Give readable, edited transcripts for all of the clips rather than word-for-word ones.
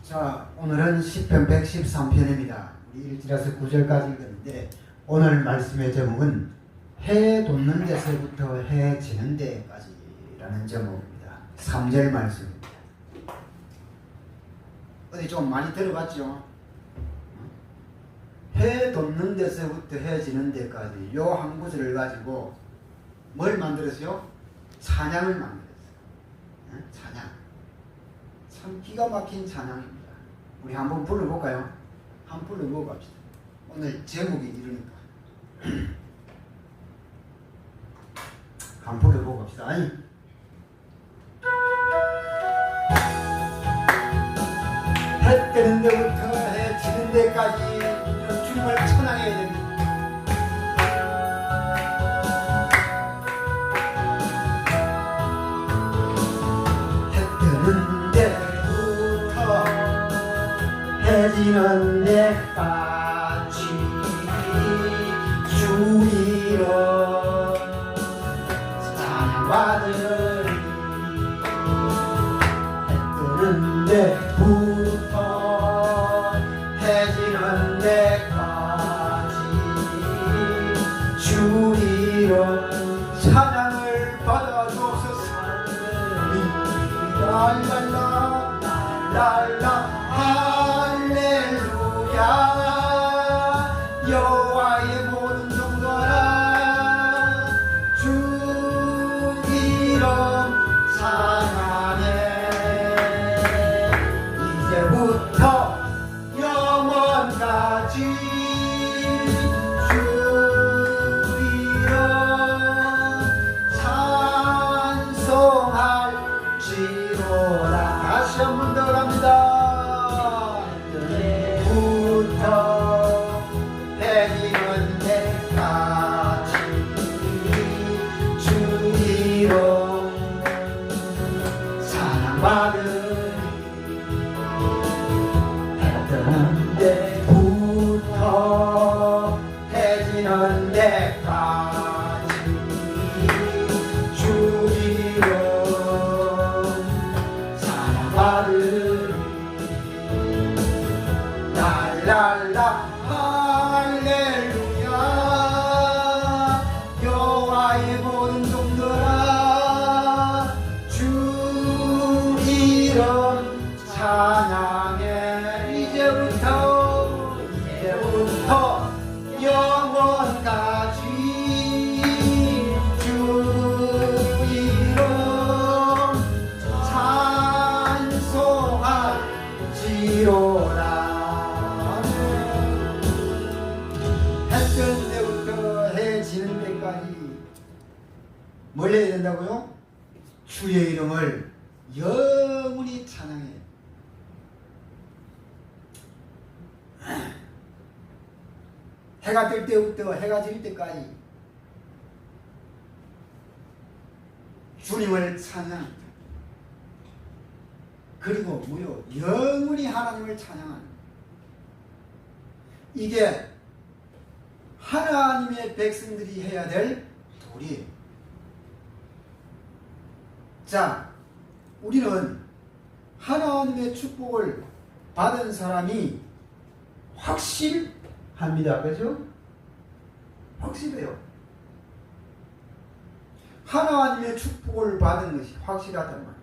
자, 오늘은 10편 113편입니다. 우리 1절에서 9절까지 읽었는데 오늘 말씀의 제목은 해 돋는 데서부터 해 지는 데까지라는 제목입니다. 3절 말씀입니다. 어디 좀 많이 들어봤죠? 해 돋는 데서부터 해 지는 데까지 요 한 구절을 가지고 뭘 만들었어요? 찬양을 만들었어요. 찬양. 참 기가 막힌 찬양입니다. 우리 한번 불러볼까요? 한번 불러보고 갑시다. 오늘 제목이 이러니까. 한번 불러보고 갑시다. 아니. 해 뜨는 데부터 해 지는 데까지 이런 주님을 찬양해야 됩니다. 해지는 데까지 주기로 찬양받으리. 해 뜨는 데부터 해지는 데까지 주기로 찬양을 받아주옵소서. 랄랄라 랄랄라 할렐루야. 여호와의 모든 종들아 주 이름 찬양해. 이제부터 영원까지 주 이름 찬송할지로다. 다시 한 번 더 갑니다. 해지는 데까지 주기로 사랑받으리. 해 뜨는 데부터 해지는 데까지 주기로 사랑받으리. 랄랄라 할렐루야. 여호와의 모든 종들아 주 이름 찬양해. 이제부터 영원까지 주 이름 찬송할지로다. 뭘 해야 된다고요? 주의 이름을 영원히 찬양해. 해가 뜰 때부터 해가 질 때까지 주님을 찬양. 그리고 무려 영원히 하나님을 찬양하는, 이게 하나님의 백성들이 해야 될 도리예요. 자, 우리는 하나님의 축복을 받은 사람이 확실합니다. 그죠? 확실해요. 하나님의 축복을 받은 것이 확실하단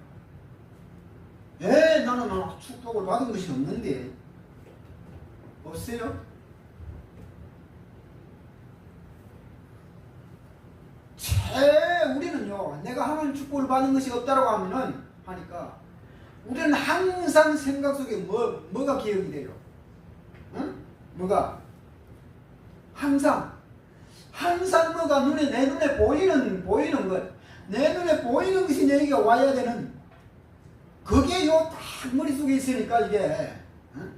말이에요. 나는 축복을 받은 것이 없는데. 없어요? 우리는요, 내가 하나님 축복을 받은 것이 없다라고 하니까 우리는 항상 생각 속에 뭐가 기억이 돼요? 응? 뭐가? 항상 뭐가 내 눈에 보이는 것, 내 눈에 보이는 것이 내게 와야 되는, 그게 딱 머릿속에 있으니까 이게, 응?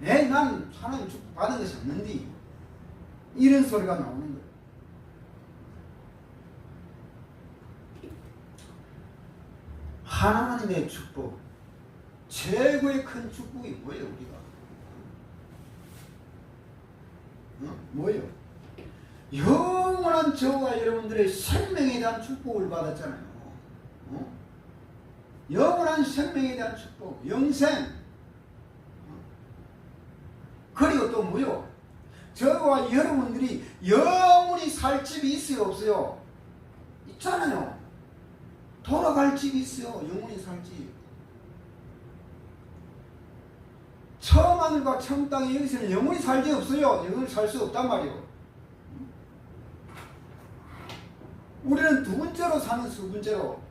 난 하나님 축복 받은 것이 없는데, 이런 소리가 나오는 거예요. 하나님의 축복, 최고의 큰 축복이 뭐예요? 우리가 뭐예요? 영원한 저와 여러분들의 생명에 대한 축복을 받았잖아요. 영원한 생명에 대한 축복, 영생. 것도 뭐요? 저와 여러분들이 영원히 살 집이 있어요, 없어요? 있잖아요. 돌아갈 집이 있어요. 영원히 살 집. 처음 하늘과 처음 땅에 여기서는 영원히 살지 없어요. 영원히 살 수 없단 말이에요. 우리는 두 번째로 사는 수 번째로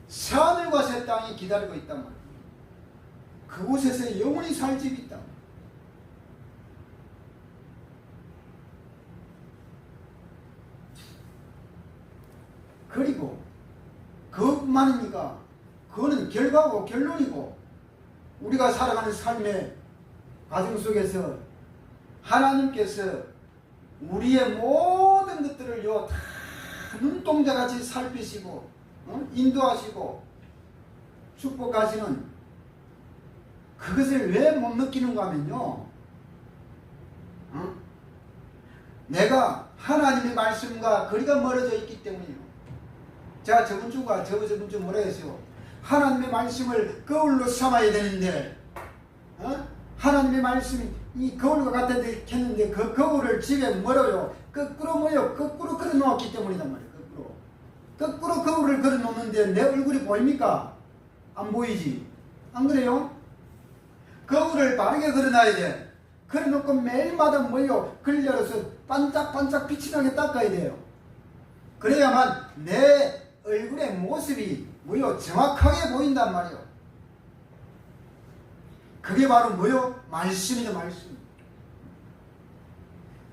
새 하늘과 새 땅이 기다리고 있단 말이에요. 그곳에서 영원히 살 집이 있다. 그리고 그것만이니까 그거는 결과고 결론이고 우리가 살아가는 삶의 과정 속에서 하나님께서 우리의 모든 것들을 다 눈동자같이 살피시고 인도하시고 축복하시는 그것을 왜 못 느끼는가 하면요, 내가 하나님의 말씀과 거리가 멀어져 있기 때문이에요. 제가 저번 주 뭐라 했어요? 하나님의 말씀을 거울로 삼아야 되는데 하나님의 말씀이 이 거울과 같았는데 그 거울을 집에 멀어요. 거꾸로 뭐요? 거꾸로 걸어 놓았기 때문이란 말이에요. 거꾸로 거울을 걸어 놓는데 내 얼굴이 보입니까? 안 보이지? 안 그래요? 거울을 바르게 걸어놔야 돼. 걸어놓고 매일마다 뭐요? 걸려서 반짝반짝 빛이 나게 닦아야 돼요. 그래야만 내 얼굴의 모습이 뭐요? 정확하게 보인단 말이에요. 그게 바로 뭐요? 말씀이죠, 말씀.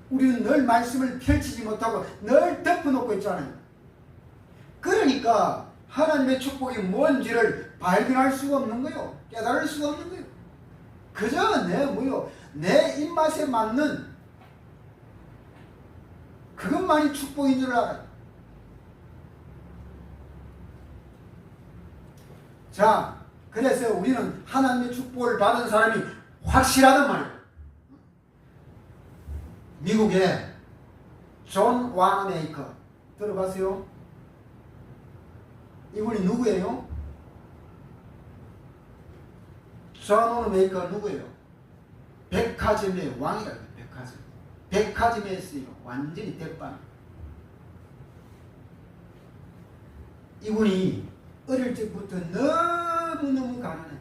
우리는 늘 말씀을 펼치지 못하고 늘 덮어놓고 있잖아요. 그러니까 하나님의 축복이 뭔지를 발견할 수가 없는 거예요. 깨달을 수가 없는 거예요. 그저 내 입맛에 맞는 그것만이 축복인 줄 알아요. 자, 그래서 우리는 하나님의 축복을 받은 사람이 확실하단 말이에요. 미국의 존 와너메이커 들어봤어요? 이분이 누구예요? 존 와너메이커 누구예요? 백화점의 왕이라고 해요. 백화점. 백화점에 쓰요. 완전히 대빵. 이분이 어릴 적부터 너무너무 가난해.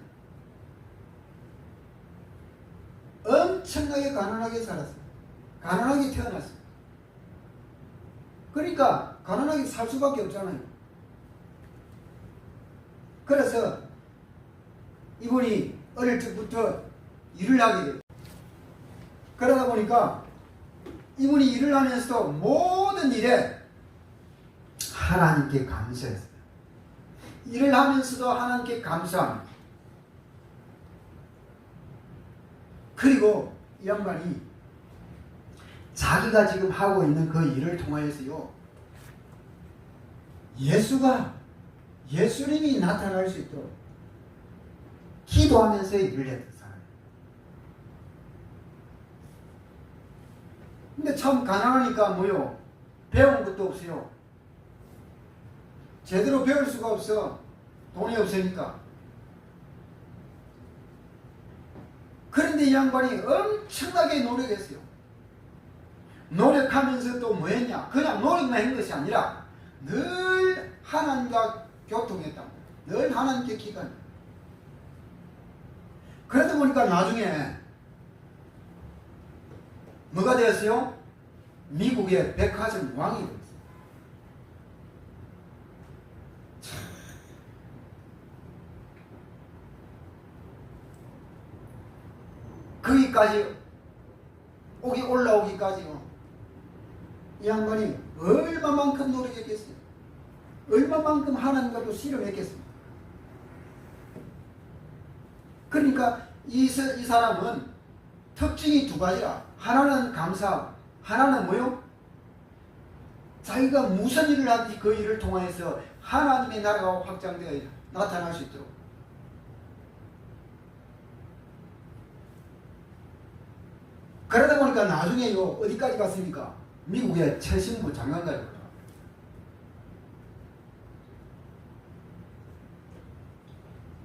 엄청나게 가난하게 살았어요. 가난하게 태어났어요. 그러니까 가난하게 살 수밖에 없잖아요. 그래서 이분이 어릴 적부터 일을 하게 돼요. 그러다 보니까 이분이 일을 하면서도 모든 일에 하나님께 감사했어요. 일을 하면서도 하나님께 감사합니다. 그리고 이 양반이 자기가 지금 하고 있는 그 일을 통하여서요, 예수님이 나타날 수 있도록 기도하면서 일을 했던 사람이에요. 근데 참 가난하니까 뭐요? 배운 것도 없어요. 제대로 배울 수가 없어. 돈이 없으니까. 그런데 이 양반이 엄청나게 노력했어요. 노력하면서 또 뭐 했냐? 그냥 노력만 한 것이 아니라 늘 하나님과 교통했다. 늘 하나님께 기도했다. 그러다 보니까 나중에 뭐가 되었어요? 미국의 백화점 왕이 되었어요. 거기까지 올라오기까지요. 이 양반이 얼마만큼 노력했겠어요? 얼마만큼 하나님과도 씨름했겠습니까? 그러니까 이 사람은 특징이 두 가지라. 하나는 감사하고 하나는 뭐요? 자기가 무슨 일을 하든지 그 일을 통해서 하나님의 나라가 확장되어 나타날 수 있도록. 그러다 보니까 나중에요, 어디까지 갔습니까? 미국의 최신부 장관까지 갔다.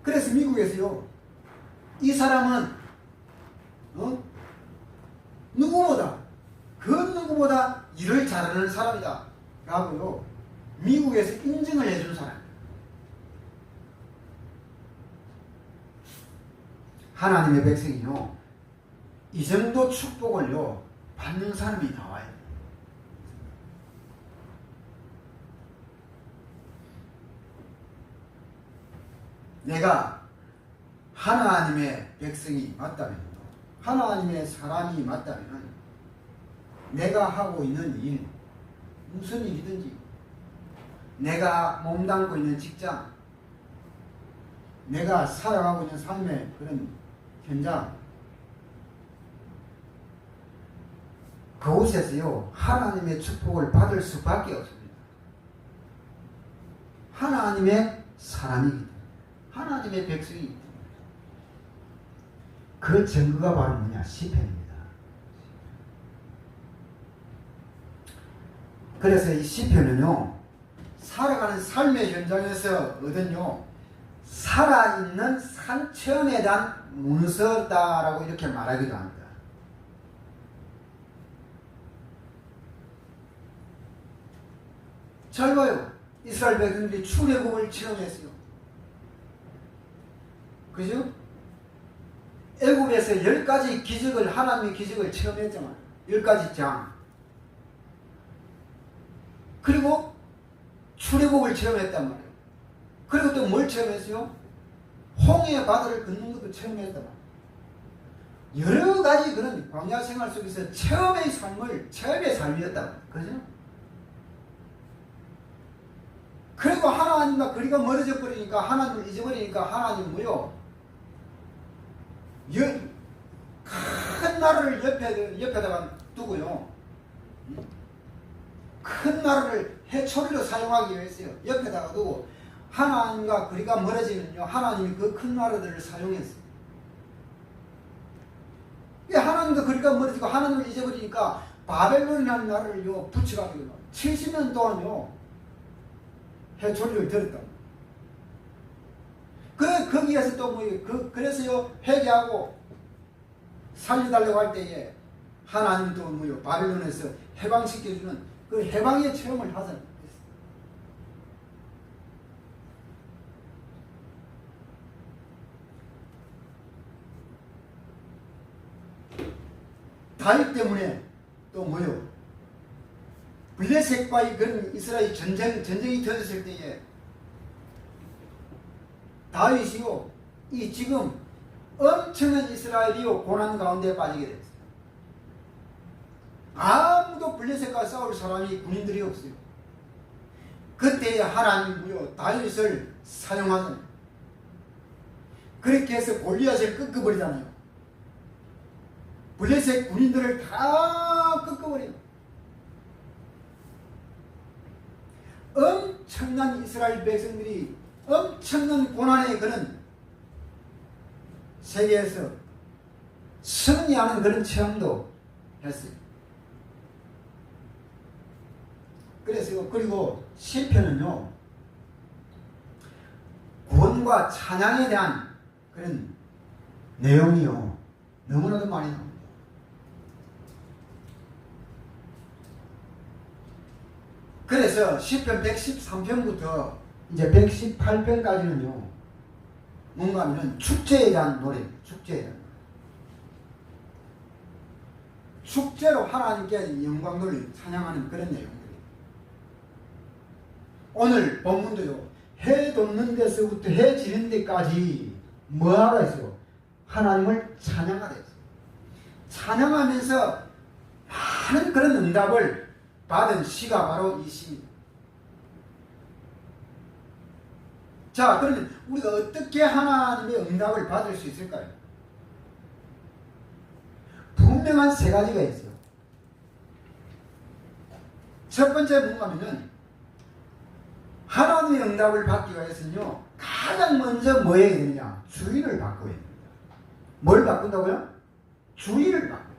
그래서 미국에서요, 이 사람은 누구보다 그 누구보다 일을 잘하는 사람이다 라고요 미국에서 인증을 해주는 사람입니다. 하나님의 백성이요 이 정도 축복을요 받는 사람이 나와요. 내가 하나님의 백성이 맞다면, 하나님의 사람이 맞다면 내가 하고 있는 일, 무슨 일이든지 내가 몸담고 있는 직장, 내가 살아가고 있는 삶의 그런 현장, 그곳에서요 하나님의 축복을 받을 수밖에 없습니다. 하나님의 사람이기 때문에, 하나님의 백성이기 때문에. 그 증거가 바로 뭐냐? 시편입니다. 그래서 이 시편은요 살아가는 삶의 현장에서 얻은요 살아있는 상처에 대한 문서다라고 이렇게 말하기도 합니다. 잘 봐요. 이스라엘 백성들이 출애굽을 체험했어요. 그죠? 애굽에서 10가지 기적을, 하나님의 기적을 체험했잖아요. 10가지 장. 그리고 출애굽을 체험했단 말이에요. 그리고 또 뭘 체험했어요? 홍해의 바다를 걷는 것도 체험했단 말이에요. 여러 가지 그런 광야 생활 속에서 체험의 삶이었단 말이에요. 그죠? 그리고 하나님과 거리가 멀어져 버리니까, 하나님을 잊어버리니까 하나님 뭐요? 큰 나라를 옆에다가 두고요. 큰 나라를 해초리로 사용하기 위해서요. 옆에다가 두고 하나님과 거리가 멀어지면요. 하나님이 그 큰 나라들을 사용했어요. 하나님과 거리가 멀어지고 하나님을 잊어버리니까 바벨론이라는 나라를요. 붙여가지고 70년 동안요. 해초리를 들었다. 거기에서 또 그래서요, 회개하고 살려달라고 할 때에 하나님 또 바벨론에서 해방시켜주는 그 해방의 체험을 하잖아요. 다윗 때문에 또 블레셋과의 그런 이스라엘 전쟁이 터졌을 때에 다윗이요, 이 지금 엄청난 이스라엘이요 고난 가운데 빠지게 됐어요. 아무도 블레셋과 싸울 사람이 군인들이 없어요. 그때에 하나님이요 다윗을 사용하는, 그렇게 해서 골리앗을 꺾어버리잖아요. 블레셋 군인들을 다 꺾어버려요. 엄청난 이스라엘 백성들이 엄청난 고난의 그런 세계에서 승리하는 그런 체험도 했어요. 그래서 그리고 시편은요 구원과 찬양에 대한 그런 내용이요 너무나도 많이 나옵니다. 그래서 시편 113편부터 이제 118편까지는요 뭔가 하면 축제에 대한 노래입니다. 축제에 대한 노래. 축제로 하나님께 영광을 찬양하는 그런 내용들이에요. 오늘 본문도요 해 돋는 데서부터 해 지는 데까지 뭐하라 했어요? 하나님을 찬양하라 했어요. 찬양하면서 많은 그런 응답을 받은 시가 바로 이 시입니다. 자, 그러면 우리가 어떻게 하나님의 응답을 받을 수 있을까요? 분명한 세 가지가 있어요. 첫 번째 뭔가면은 하나님의 응답을 받기 위해서는요 가장 먼저 뭐 해야 되느냐? 주의를 바꿔야 됩니다. 뭘 바꾼다고요? 주의를 바꿔요.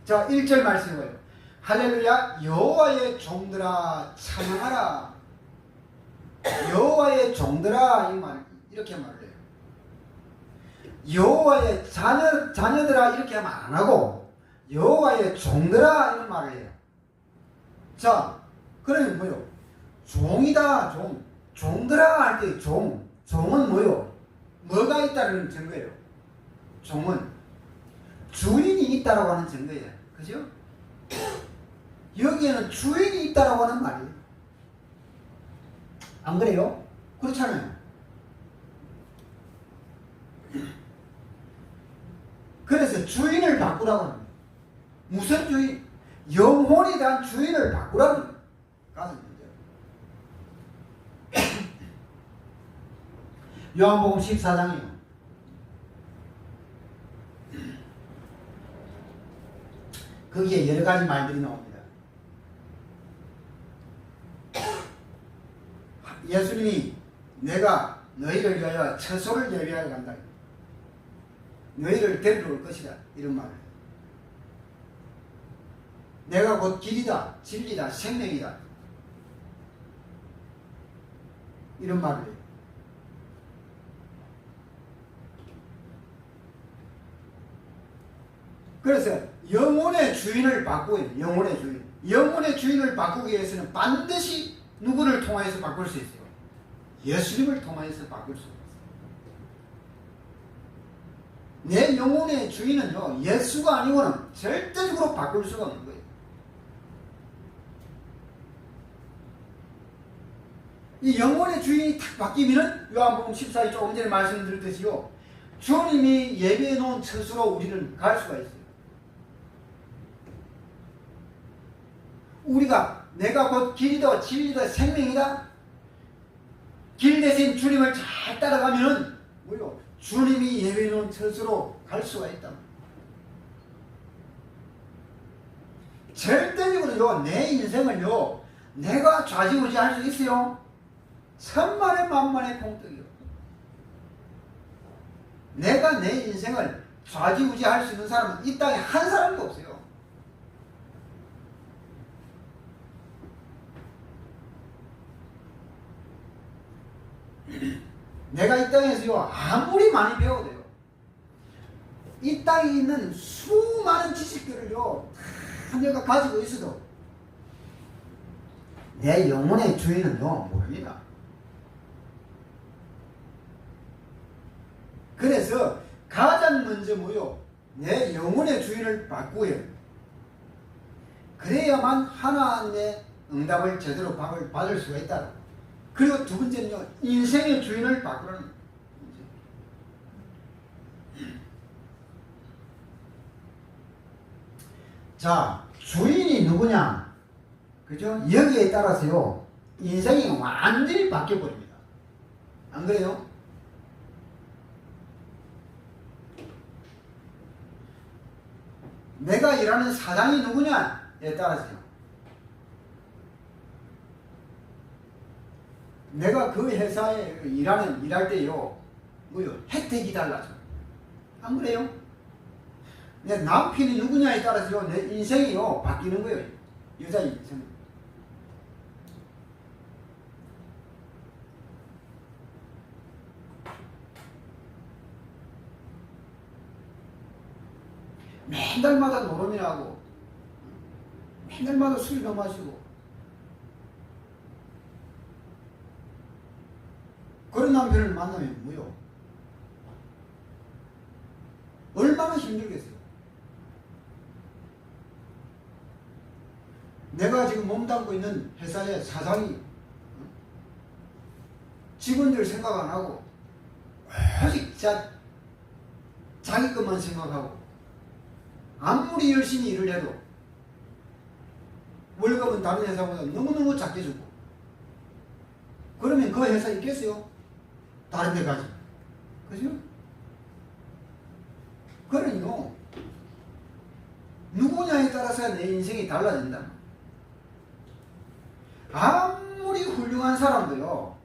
자, 1절 말씀이 뭐예요? 할렐루야 여호와의 종들아 찬양하라. 여호와의 종들아 이렇게 말을 해요. 여호와의 자녀들아 이렇게 하면 안 하고 여호와의 종들아 이런 말을 해요. 자, 그러면 뭐요? 종이다, 종들아 할 때 종은 뭐요? 뭐가 있다는 증거예요? 종은 주인이 있다라고 하는 증거예요. 그죠? 여기에는 주인이 있다라고 하는 말이에요. 안 그래요? 그렇잖아요. 그래서 주인을 바꾸라고 합니다. 무슨 주인? 영혼에 대한 주인을 바꾸라고 합니다. 가서 요한복음 14장이요. 거기에 여러 가지 말들이 나옵니다. 예수님이 내가 너희를 위하여 처소를 예비하러 간다. 너희를 데리러 올 것이다. 이런 말을. 내가 곧 길이다, 진리다, 생명이다. 이런 말을 해요. 그래서 영혼의 주인을 바꾸어요. 영혼의 주인. 영혼의 주인을 바꾸기 위해서는 반드시 누구를 통하여서 바꿀 수 있어요? 예수님을 통하여서 바꿀 수 있어요. 내 영혼의 주인은요, 예수가 아니고는 절대적으로 바꿀 수가 없는 거예요. 이 영혼의 주인이 탁 바뀌면은 요한복음 14장 조금 전에 말씀드렸듯이요, 주님이 예비해 놓은 처소로 우리는 갈 수가 있어요. 우리가 내가 곧 길이다, 진리다, 생명이다. 길 대신 주님을 잘 따라가면은 뭐요? 주님이 예비해 놓은 처소로 갈 수가 있다. 절대적으로요, 내 인생을요, 내가 좌지우지할 수 있어요? 천만의 만만의 공덕이요. 내가 내 인생을 좌지우지할 수 있는 사람은 이 땅에 한 사람도 없어요. 내가 이 땅에서요, 아무리 많이 배워도요, 이 땅에 있는 수많은 지식들을요, 다 내가 가지고 있어도 내 영혼의 주인은요, 모릅니다. 그래서 가장 먼저 뭐요? 내 영혼의 주인을 바꾸어요. 그래야만 하나님의 응답을 제대로 받을 수가 있다. 그리고 두 번째는요, 인생의 주인을 바꾸라는 거예요. 자, 주인이 누구냐? 그죠? 여기에 따라서요, 인생이 완전히 바뀌어버립니다. 안 그래요? 내가 일하는 사장이 누구냐에 따라서요. 내가 그 회사에 일할 때요, 뭐요? 혜택이 달라져. 안 그래요? 내 남편이 누구냐에 따라서요, 내 인생이요, 바뀌는 거예요. 여자 인생. 맨날마다 노름이나 하고, 맨날마다 술도 마시고, 그런 남편을 만나면 뭐요? 얼마나 힘들겠어요? 내가 지금 몸담고 있는 회사의 사장이 직원들 생각 안 하고 오직 자기 것만 생각하고 아무리 열심히 일을 해도 월급은 다른 회사보다 너무너무 작게 주고, 그러면 그 회사 있겠어요? 다른 데 가지. 그죠? 그러니까 누구냐에 따라서 내 인생이 달라진다. 아무리 훌륭한 사람도요,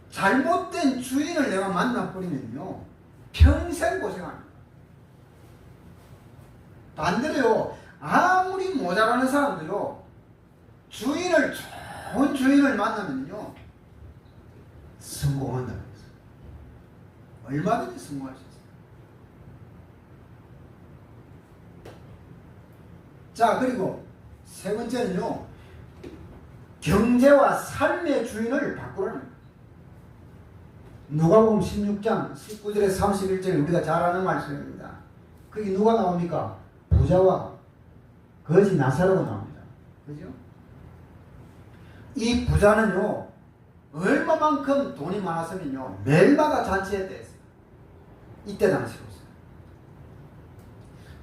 잘못된 주인을 내가 만나버리면요, 평생 고생합니다. 반대로요, 아무리 모자라는 사람도요, 좋은 주인을 만나면요, 성공한다는 거죠. 얼마든지 성공할 수 있어요. 자, 그리고 세 번째는요, 경제와 삶의 주인을 바꾸라는 거예요. 누가복음 16장 19절에 31절에 우리가 잘 아는 말씀입니다. 거기 누가 나옵니까? 부자와 거지 나사로가 나옵니다. 그죠? 이 부자는요, 얼마만큼 돈이 많았으면요, 매일마다 잔치했다 했어요. 이때 당시로서.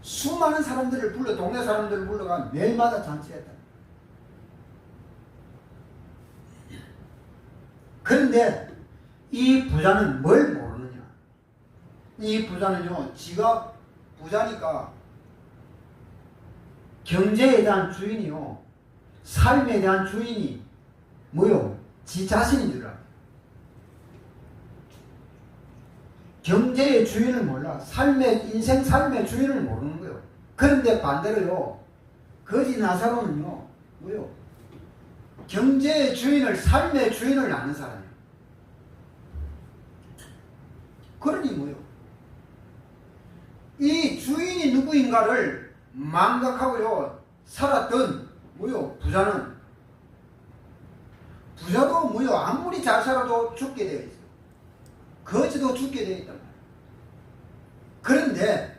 수많은 사람들을 불러, 동네 사람들을 불러가 매일마다 잔치했다. 그런데 이 부자는 뭘 모르느냐? 이 부자는요, 지가 부자니까 경제에 대한 주인이요, 삶에 대한 주인이 뭐요? 지 자신인 줄 알아요. 경제의 주인을 몰라. 인생 삶의 주인을 모르는 거예요. 그런데 반대로요, 거지 나사로는요, 뭐요? 경제의 주인을, 삶의 주인을 아는 사람이에요. 그러니 뭐요? 이 주인이 누구인가를 망각하고요, 살았던 뭐요? 부자도 뭐요? 아무리 잘 살아도 죽게 되어 있어요. 거지도 죽게 되어 있단 말이에요. 그런데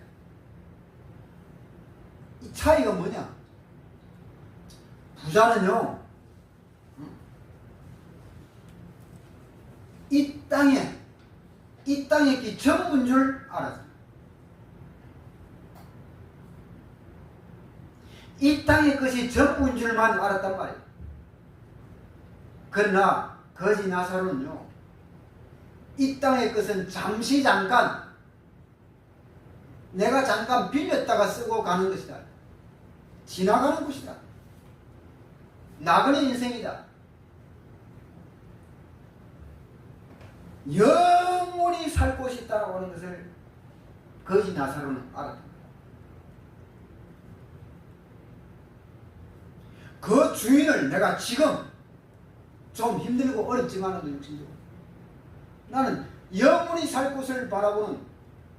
이 차이가 뭐냐? 부자는요, 이 땅에 있기 전부인 줄 알았어요. 이 땅의 것이 전부인 줄만 알았단 말이에요. 그러나 거지 나사로는요, 이 땅의 것은 잠깐 내가 잠깐 빌렸다가 쓰고 가는 것이다. 지나가는 것이다. 나그네 인생이다. 영원히 살 곳이 있다고 하는 것을 거지 나사로는 알았다. 그 주인을 내가 지금 좀 힘들고 어렵지만은 욕심도 나는 영원히 살 곳을 바라보는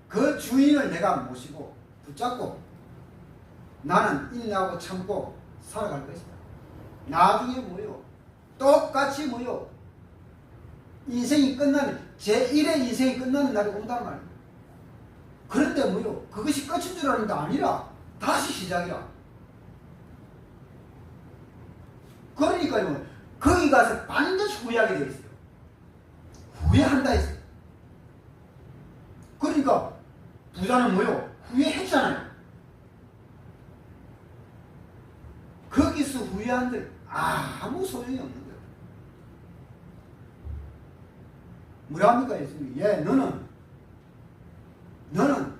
그 주인을 내가 모시고 붙잡고 나는 인내하고 참고 살아갈 것이다. 나중에 뭐요? 똑같이 뭐요? 인생이 끝나는, 제1의 인생이 끝나는 날이 온단 말이에요. 그런데 뭐요? 그것이 끝인 줄 아는데 아니라 다시 시작이라. 그러니까요, 거기 가서 반드시 후회하게 되어 있어요. 후회한다 했어요. 그러니까 부자는 뭐요? 후회했잖아요. 거기서 후회한들 아무 소용이 없는 거예요. 뭐라 합니까? 예수님이. 너는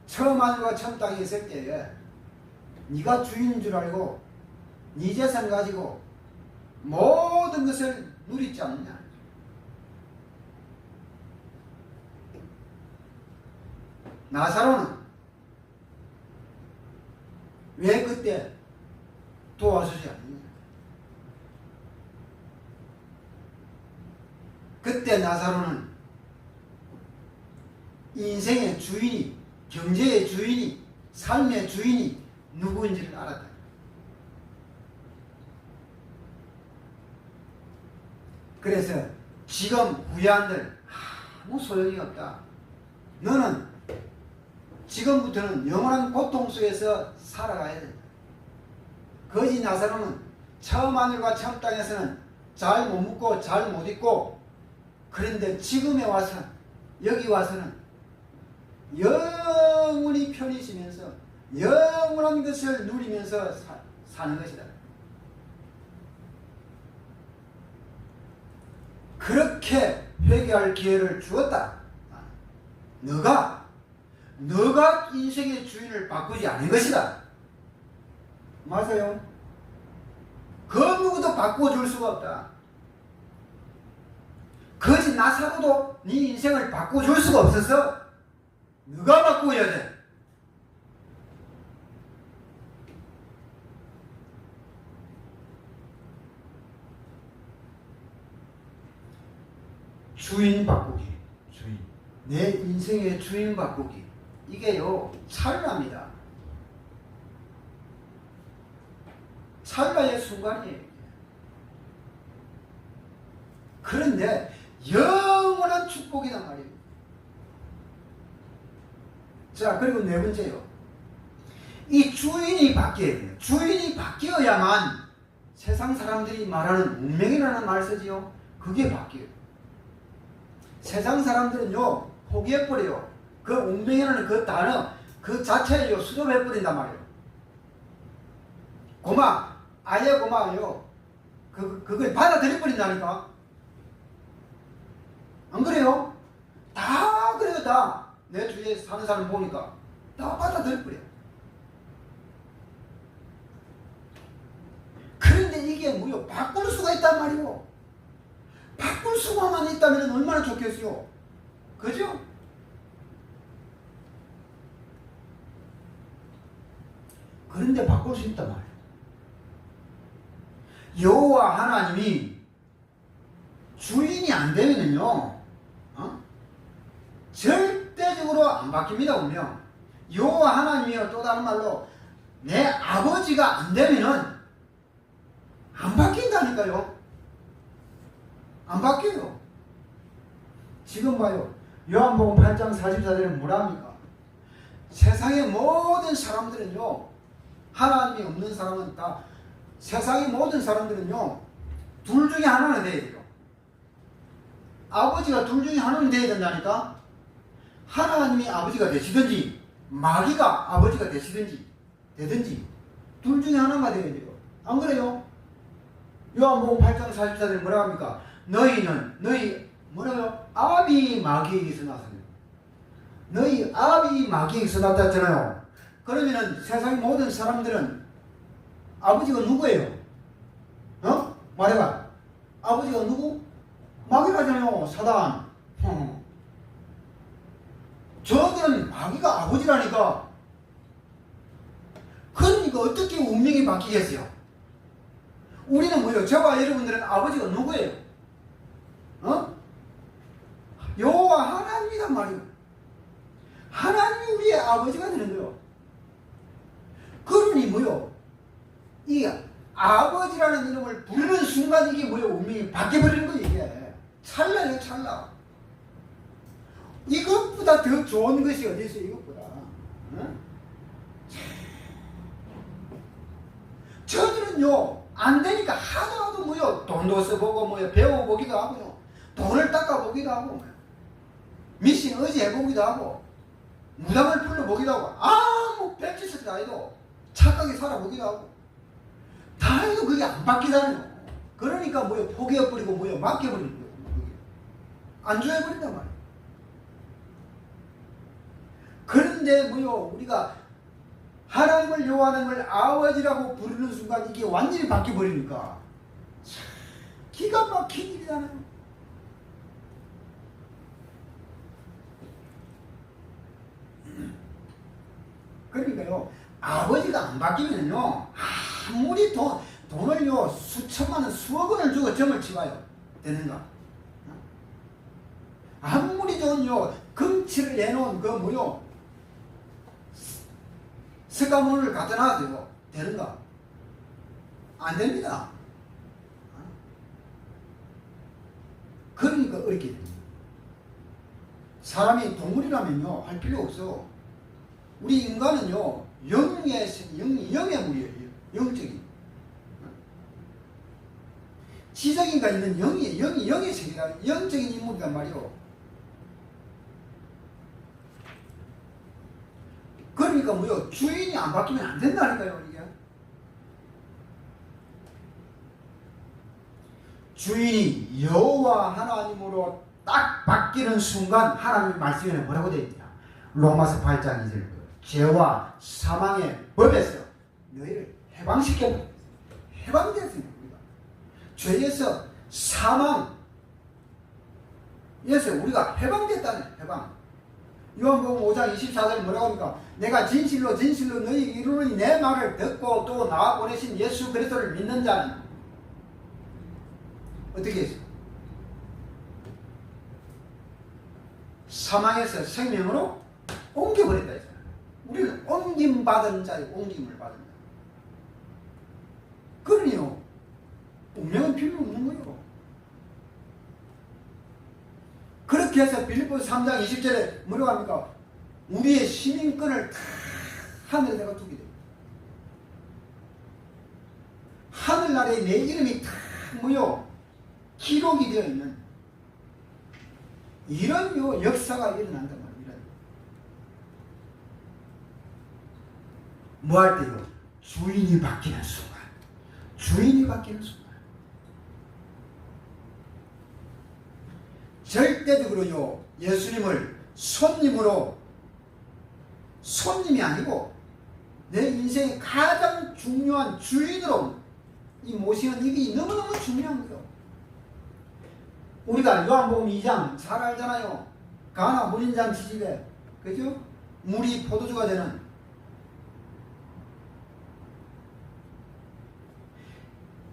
처음 하늘과 처음 땅에 있을 때에 네가 주인인 줄 알고 네 재산 가지고 모든 것을 누리지 않느냐. 나사로는 왜 그때 도와주지 않느냐. 그때 나사로는 인생의 주인이, 경제의 주인이, 삶의 주인이 누구인지를 알았다. 그래서 지금 후회한들 아무 소용이 없다. 너는 지금부터는 영원한 고통 속에서 살아가야 된다. 거지 나사로는 처음 하늘과 처음 땅에서는 잘 못 먹고 잘 못 입고, 그런데 지금에 와서 여기 와서는 영원히 편히 쉬면서 영원한 것을 누리면서 사는 것이다. 그렇게 회개할 기회를 주었다. 너가 인생의 주인을 바꾸지 않은 것이다. 맞아요. 그 누구도 바꿔줄 수가 없다. 거지 나사로도 네 인생을 바꿔줄 수가 없어서 너가 바꾸어야 돼. 주인 바꾸기. 주인. 내 인생의 주인 바꾸기. 이게요, 찰나입니다. 찰나의 순간이에요. 그런데 영원한 축복이란 말이에요. 자, 그리고 네 번째요. 이 주인이 바뀌어야 돼요. 주인이 바뀌어야만 세상 사람들이 말하는 운명이라는 말 쓰지요. 그게 바뀌어요. 세상 사람들은요, 포기해버려요. 그 운명이라는 그 단어, 그 자체를요, 수dom해버린단 말이에요. 아예 고마워요. 그걸 받아들여버린다니까. 안 그래요? 다 그래요, 다. 내 주위에 사는 사람 보니까 다 받아들여버려요. 그런데 이게 뭐요? 바꿀 수가 있단 말이요. 바꿀 수만 있다면 얼마나 좋겠어요. 그죠? 그런데 바꿀 수 있단 말이에요. 여호와 하나님이 주인이 안 되면은요, 절대적으로 안 바뀝니다. 보면 여호와 하나님이요, 또 다른 말로 내 아버지가 안 되면은 안 바뀐다니까요. 안 바뀌어요. 지금 봐요. 요한복음 8장 44절에 뭐랍니까? 세상의 모든 사람들은요, 하나님이 없는 사람은 다, 세상의 모든 사람들은요, 둘 중에 하나는 돼야 돼요. 아버지가 둘 중에 하나는 돼야 된다니까. 하나님이 아버지가 되시든지 마귀가 아버지가 되시든지 되든지 둘 중에 하나가 돼야 돼요. 안 그래요? 요한복음 8장 44절에 뭐라 합니까? 너희 뭐라고요? 아비 마귀에게서 났습니다. 너희 아비 마귀에게서 났다 했잖아요. 그러면은 세상의 모든 사람들은 아버지가 누구예요? 말해봐. 아버지가 누구? 마귀라잖아요. 사단. 저들은 마귀가 아버지라니까. 그러니까 어떻게 운명이 바뀌겠어요? 우리는 뭐예요? 저와 여러분들은 아버지가 누구예요? 여호와 하나님이란 말이에요. 하나님이 우리의 아버지가 되는 거예요. 그러니 뭐요? 이 아버지라는 이름을 부르는 순간 이게 뭐요? 운명이 바뀌어버리는 거예요. 이게 찰나예요, 찰나. 이것보다 더 좋은 것이 어디 있어요? 이것보다. 저들은요, 안 되니까 하도 뭐요? 돈도 써보고 뭐요? 배워보기도 하고요. 돈을 닦아보기도 하고 미신 의지해보기도 하고 무당을 불러보기도 하고 아무 별짓을 다 해도 착하게 살아보기도 하고 다 해도 그게 안 바뀌잖아요. 그러니까 뭐요? 포기해버리고 뭐요? 맡겨버리는 거예요. 안주해버린단 말이에요. 그런데 뭐요? 우리가 하나님을 요하는 걸 아버지라고 부르는 순간 이게 완전히 바뀌어버리니까 기가 막힌 일이잖아요. 그러니까요, 아버지가 안 바뀌면요, 아무리 돈을요, 수천만 원, 수억 원을 주고 점을 치봐요. 되는가? 아무리 좋은요, 금치를 내놓은 그 뭐요, 석가모니를 갖다 놔도 되는가? 안 됩니다. 그러니까 어렵게 됩니다. 사람이 동물이라면요, 할 필요 없어. 우리 인간은요, 영의 물이에요. 영적인. 지적인가 있는 영의 세계다. 영적인 인물이란 말이요. 그러니까 뭐요? 주인이 안 바뀌면 안 된다니까요, 이게. 주인이 여호와 하나님으로 딱 바뀌는 순간 하나님의 말씀에 뭐라고 되어 있냐? 로마서 8장 2절. 죄와 사망의 법에서 너희를 해방시켰다. 해방됐습니다. 우리가 죄에서 사망에서 우리가 해방됐다는 해방. 요한복음 5장 24절에 뭐라고 합니까? 내가 진실로 너희에게 이르노니 내 말을 듣고 또 나와 보내신 예수 그리스도를 믿는 자는 어떻게 했어요? 사망에서 생명으로 옮겨버린다 했잖아요. 우리는 옮김받은 자예요. 옮김을 받은 자. 그러니요. 운명은 필요 없는 거예요. 그렇게 해서 빌립보서 3장 20절에 뭐라고 합니까? 우리의 시민권을 다 하늘에다가 두게 됩니다. 하늘나라에 내 이름이 다 뭐요? 기록이 되어 있는 이런 역사가 일어난단 말이에요. 이런. 뭐 할 때요? 주인이 바뀌는 순간. 주인이 바뀌는 순간. 절대적으로요, 예수님을 손님으로, 손님이 아니고 내 인생의 가장 중요한 주인으로 이 모시는 일이 너무너무 중요한 거예요. 우리가 요한복음 2장 잘 알잖아요. 가나 혼인잔치집에, 그죠? 물이 포도주가 되는.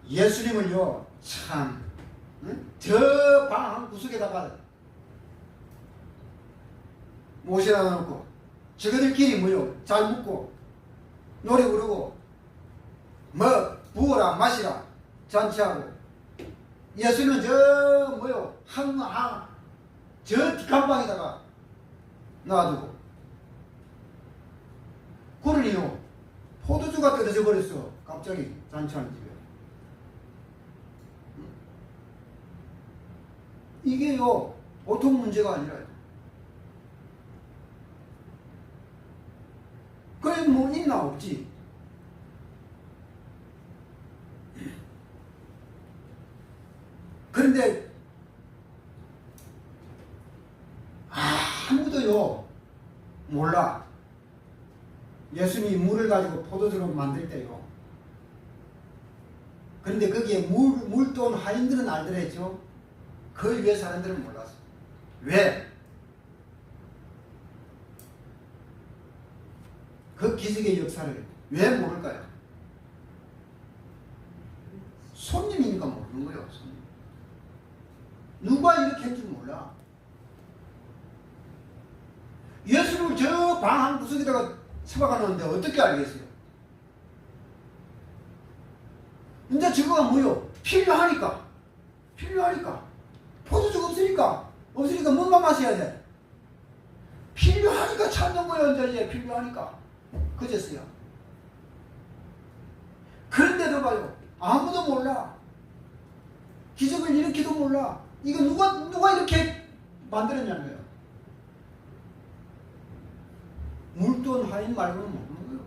예수님을요, 참, 저 방 한 구석에다가 모셔다 놓고, 저거들끼리 뭐요? 잘 묻고, 노래 부르고, 뭐, 부어라, 마시라, 잔치하고, 예수는 저, 뭐요? 저 뒷간방에다가 놔두고, 그러니요, 포도주가 떨어져 버렸어. 갑자기 잔치하는 집에. 이게요, 보통 문제가 아니라요. 그래, 뭐, 있나, 없지. 그런데, 아무도요, 몰라. 예수님이 물을 가지고 포도주로 만들 때요. 그런데 거기에 물돈 하인들은 알더랬죠. 그 위에 사람들은 몰랐어. 왜? 그 기적의 역사를 왜 모를까요? 손님이니까 모르는 거예요. 손님. 누가 이렇게 한 줄 몰라. 예수를 저 방 한 구석에다가 처박아 놓는데 어떻게 알겠어요? 근데 저거가 뭐요? 필요하니까. 포도주가 없으니까 뭔가 마셔야 돼. 필요하니까 찾는 거예요. 이제 필요하니까. 그랬어요. 그런데도 봐요. 아무도 몰라. 기적을 일으키도 몰라. 이거 누가 이렇게 만들었냐는 거예요. 물돈 하인 말고는 모르는 거예요.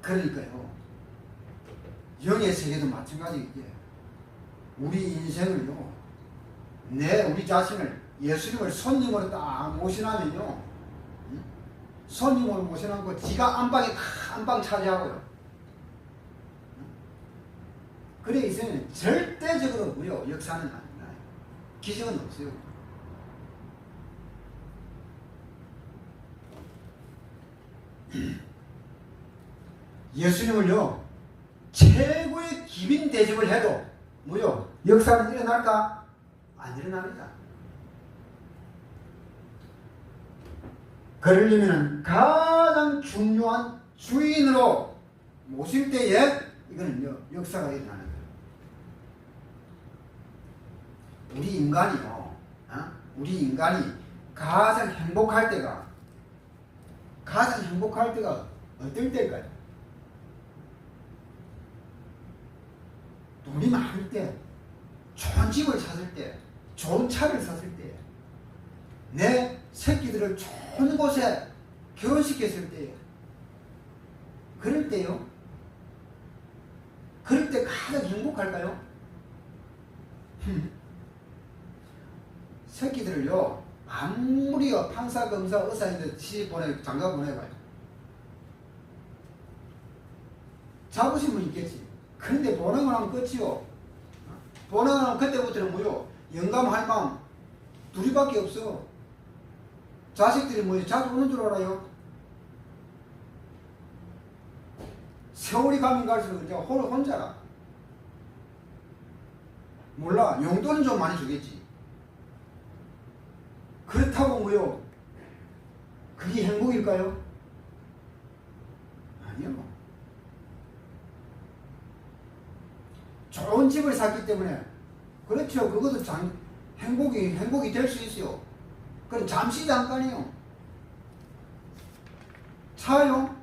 그러니까요. 영의 세계도 마찬가지이게 우리 인생을요, 우리 자신을 예수님을 손님으로 딱 모셔놓으면요, 손님으로 모셔놓고 지가 안방에 다 안방 차지하고요. 그래 이제는 절대적으로 뭐요, 역사는 안 나요. 기적은 없어요. 예수님을요, 최고의 기빈 대접을 해도 뭐요? 역사는 일어날까? 안 일어납니다. 그러려면 가장 중요한 주인으로 모실 때에 이거는요, 역사가 일어나는 거예요. 우리 인간이 가장 행복할 때가 어떨 때일까요? 돈이 많을 때, 좋은 집을 샀을 때, 좋은 차를 샀을 때, 내 새끼들을 좋은 곳에 결혼시켰을 때요. 그럴 때요. 그럴 때 가장 행복할까요? 새끼들을요, 아무리 판사, 검사, 의사인데 시집 장가 보내봐요. 자부심은 있겠지. 그런데 보내고 나면 끝이요. 보내고 나면 그때부터는 뭐요? 영감할 마음 둘이밖에 없어. 자식들이 뭐요? 자주 오는 줄 알아요? 세월이 가면 갈수록 이제 혼자라. 몰라. 용돈은 좀 많이 주겠지. 그렇다고 뭐요? 그게 행복일까요? 아니요. 좋은 집을 샀기 때문에 그렇죠. 그것도 행복이 될 수 있어요. 그럼 잠시 잠깐이요. 차요.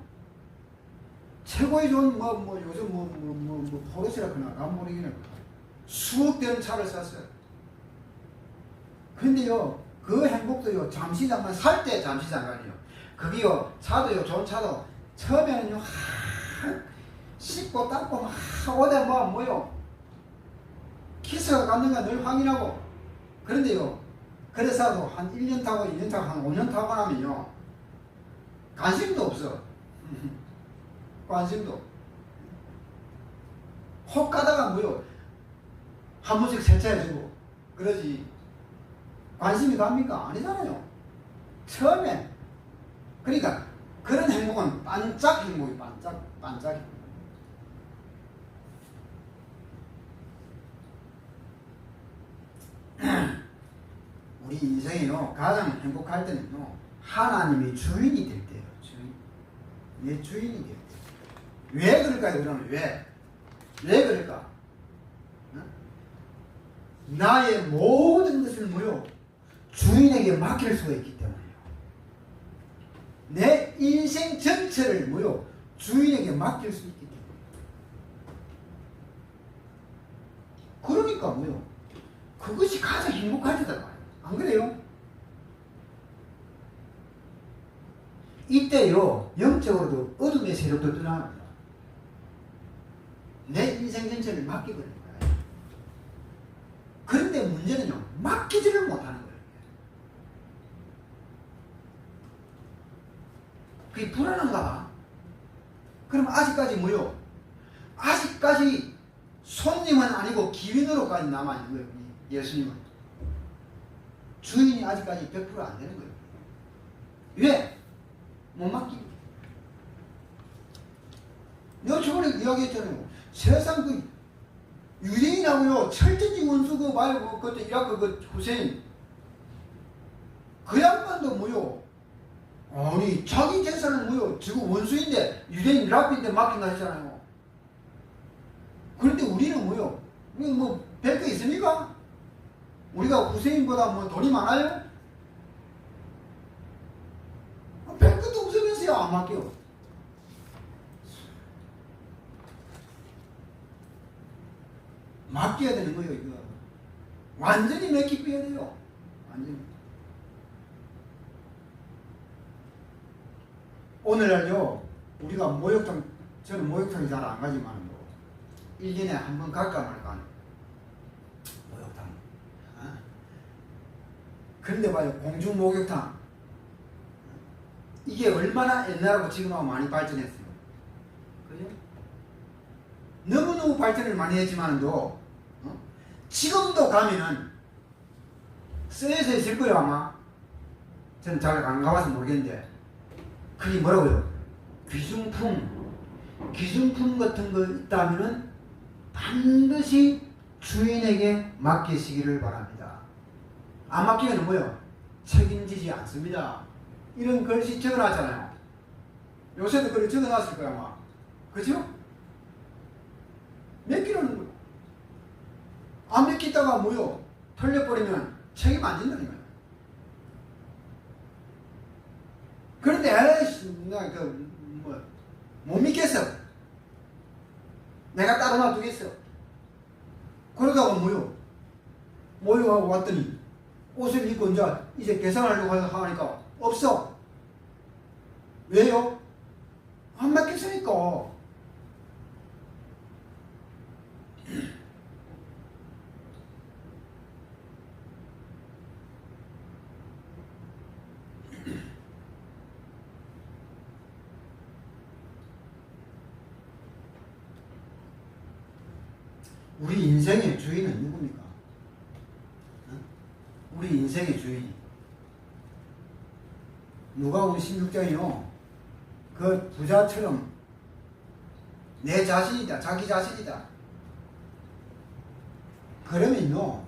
최고의 좋은 요즘 포르쉐라거나 람보르기니 수억 되는 차를 샀어요. 근데요 그 행복도요 잠시 잠깐 살 때 잠시 잠깐이요. 그게요 차도요 좋은 차도 처음에는요 씻고 닦고 막 오다 뭐요 키스가 갔는가 늘 확인하고 그런데요 그래서도 한 1년 타고 2년 타고 한 5년 타고 나면요 관심도 없어. 관심도 혹 가다가 뭐요 한 번씩 세차해주고 그러지 관심이 갑니까? 아니잖아요. 처음에 그러니까 그런 행복은 반짝 행복이 반짝 우리 인생이요 가장 행복할 때는요 하나님이 주인이 될 때예요. 내 주인이 될 때. 왜 그럴까요? 그러면 왜 그럴까? 나의 모든 것을 무려 주인에게 맡길 수가 있기 때문이에요. 내 인생 전체를 무려 주인에게 맡길 수 있기 때문에. 그러니까 뭐요? 그것이 가장 행복할 때다 말이에요. 안 그래요? 이때요 영적으로도 어둠의 세력도 떠납니다. 내 인생 전체를 맡기버리는 거예요. 그런데 문제는요 맡기지를 못하는 거예요. 그게 불안한가 봐. 그럼 아직까지 뭐요? 아직까지 손님은 아니고 기민으로까지 남아있는 거예요. 예수님은 주인이 아직까지 100% 안 되는 거예요. 왜? 못 맡기고. 내가 저번에 이야기했잖아요. 세상 그 유대인하고요 철저히 원수 그 말고 그때 이라크 그 후세인 그 양반도 뭐요 아니 자기 재산은 뭐요 지금 원수인데 유대인 이라크인데 맡긴다 했잖아요. 그런데 우리는 뭐요 뭐 별 거 있습니까? 우리가 후세인보다 뭐 돈이 많아요? 별 것도 없으면서요 안 맡겨. 맡겨야 되는 거예요. 이거 완전히 맡기셔야 돼요. 완전히. 오늘날요 우리가 목욕탕, 저는 목욕탕이 잘 안 가지만 1년에 한 번 갈까 말까 하는 목욕탕. 그런데 봐요 공중 목욕탕 이게 얼마나 옛날하고 지금하고 많이 발전했어요. 그죠? 너무너무 발전을 많이 했지만도 지금도 가면은 쓰여져 있을 거예요 아마. 저는 잘 안 가봐서 모르겠는데 그게 뭐라고요? 귀중품 같은 거 있다면은 반드시 주인에게 맡기시기를 바랍니다. 안 맡기면 뭐요? 책임지지 않습니다. 이런 글씨 적어놨잖아요. 요새도 글을 적어놨을 거야 아마. 그죠? 맡기라는 거예요. 안 맡기다가 뭐요? 털려버리면 책임 안 진다는 거예요. 그런데 에이씨 나 못 믿겠어. 내가 따로 놔두겠어. 그러다가 뭐요? 모욕하고 왔더니 옷을 입고 이제 계산하려고 하니까 없어. 왜요? 안 맡겼으니까. 우리 인생의 주인은 누굽니까? 우리 인생의 주인. 누가복음 16장이요. 그 부자처럼 내 자신이다. 자기 자신이다. 그러면요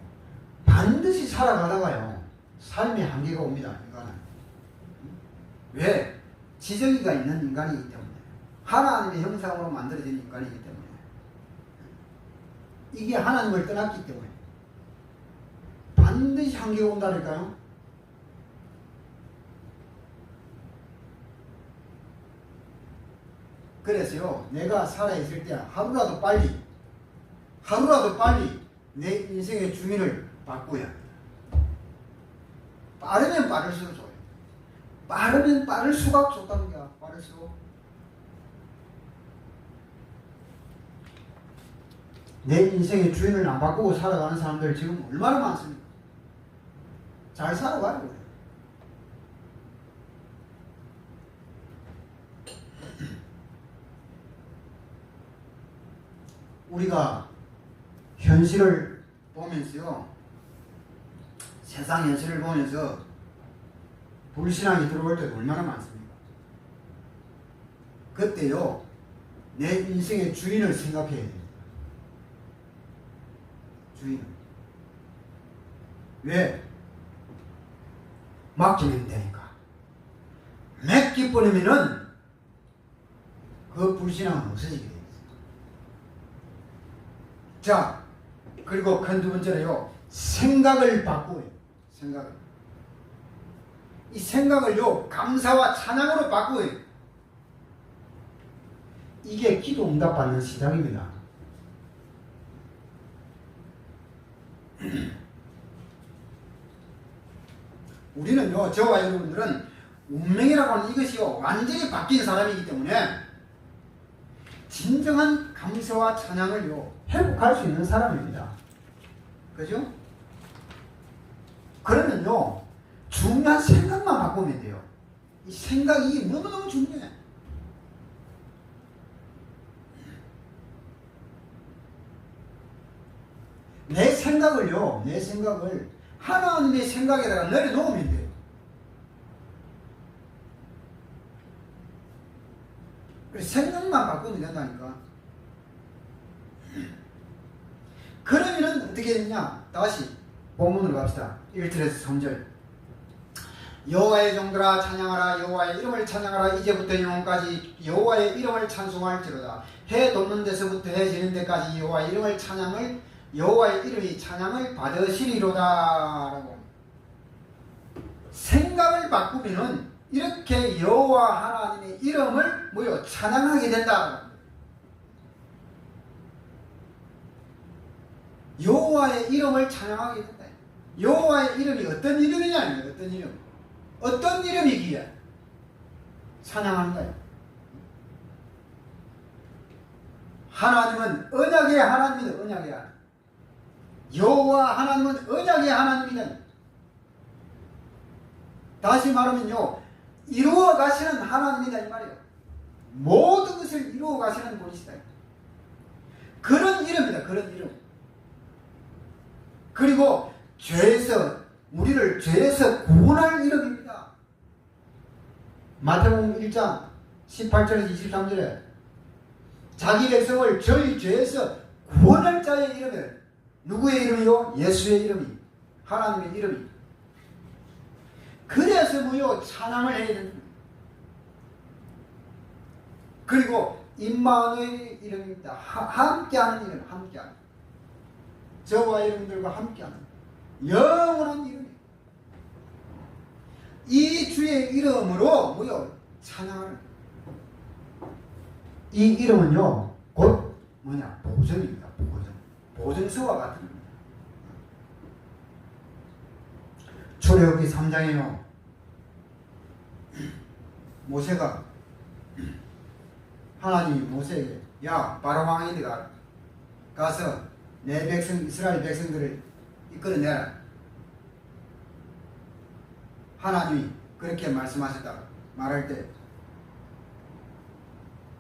반드시 살아가다가요 삶의 한계가 옵니다. 인간은. 왜? 지정의가 있는 인간이기 때문에, 하나님의 형상으로 만들어진 인간이기 때문에, 이게 하나님을 떠났기 때문에 반드시 한계가 온다니까요. 그래서요 내가 살아있을 때 하루라도 빨리 내 인생의 주인을 바꾸어야 합니다. 빠르면 빠를수록 좋아요. 빠르면 빠를수록 좋다는 거야. 빠를수록. 내 인생의 주인을 안 바꾸고 살아가는 사람들 지금 얼마나 많습니까? 잘 살아가요. 우리가 현실을 보면서요, 세상 현실을 보면서 불신앙이 들어올 때도 얼마나 많습니까? 그때요 내 인생의 주인을 생각해야 됩니다. 주인을. 왜? 맡기면 되니까. 맡기버리면은 그 불신앙은 없어지게 됩니다. 자, 그리고 큰 두 번째로요 생각을 바꾸어요. 생각을. 이 생각을요 감사와 찬양으로 바꾸어요. 이게 기도 응답받는 시작입니다. 우리는요 저와 여러분들은 운명이라고 하는 이것이요 완전히 바뀐 사람이기 때문에 진정한 감사와 찬양을요 회복할 수 있는 사람입니다. 그죠? 그러면요 중요한 생각만 바꾸면 돼요. 이 생각이 너무너무 중요해. 내 생각을 하나님의 생각에다가 내려놓으면 돼요. 그래서 생각만 바꾸면 된다니까. 그러면은 어떻게 되느냐? 다시 본문으로 갑시다. 1절에서 3절. 여호와의 종들아 찬양하라. 여호와의 이름을 찬양하라. 이제부터 영원까지 여호와의 이름을 찬송할지로다. 해 돋는 데서부터 해 지는 데까지 여호와의 이름을 여호와의 이름이 찬양을 받으시리로다. 라고. 생각을 바꾸면은 이렇게 여호와 하나님의 이름을 찬양하게 된다. 여호와의 이름을 찬양하게 된다. 여호와의 이름이 어떤 이름이냐? 어떤 이름? 어떤 이름이기에 찬양하는 거예요? 하나님은 언약의 하나님이다. 언약의 하나님. 여호와 하나님은 언약의 하나님이다. 다시 말하면요 이루어 가시는 하나님이다 이 말이에요. 모든 것을 이루어 가시는 분이시다. 그런 이름이다. 그런 이름. 그리고 우리를 죄에서 구원할 이름입니다. 마태복음 1장 18절에서 23절에 자기 백성을 저희 죄에서 구원할 자의 이름이에요. 누구의 이름이요? 예수의 이름이. 하나님의 이름이. 그래서 찬양을 해야 됩니다. 그리고 임마누엘의 이름입니다. 함께하는 이름. 함께하는. 저와 여러분들과 함께하는 영원한 이름이에요. 이 주의 이름으로 찬양을. 이 이름은요 곧 보전입니다. 보전서와 같은 겁니다. 출애굽기 3장에요 모세가 하나님이 모세에게 야 바로 왕에게 가서 내 백성 이스라엘 백성들을 이끌어내라. 하나님이 그렇게 말씀하셨다 말할 때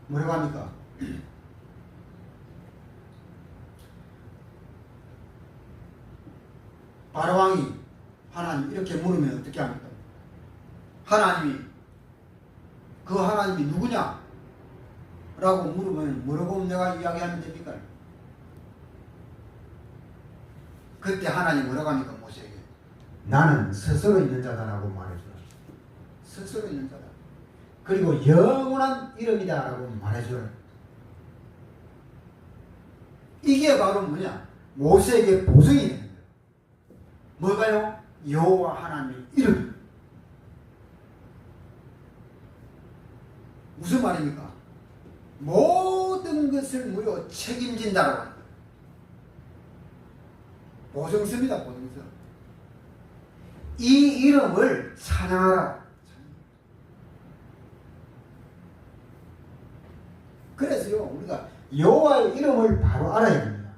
뭐라고 합니까? 바로왕이 하나님 이렇게 물으면 어떻게 합니까? 그 하나님이 누구냐? 라고 물으면 뭐라고 내가 이야기하면 됩니까? 그때 하나님 뭐라고 합니까? 모세에게 나는 스스로 있는 자다라고 말해줘요. 스스로 있는 자다. 그리고 영원한 이름이다라고 말해줘요. 이게 바로 뭐냐? 모세에게 보증이 되는 거예요. 뭐가요? 여호와 하나님의 이름. 무슨 말입니까? 모든 것을 무려 책임진다라고 합니다. 보증서입니다. 보증서. 이 이름을 찬양하라. 그래서요, 우리가 여호와의 이름을 바로 알아야 됩니다.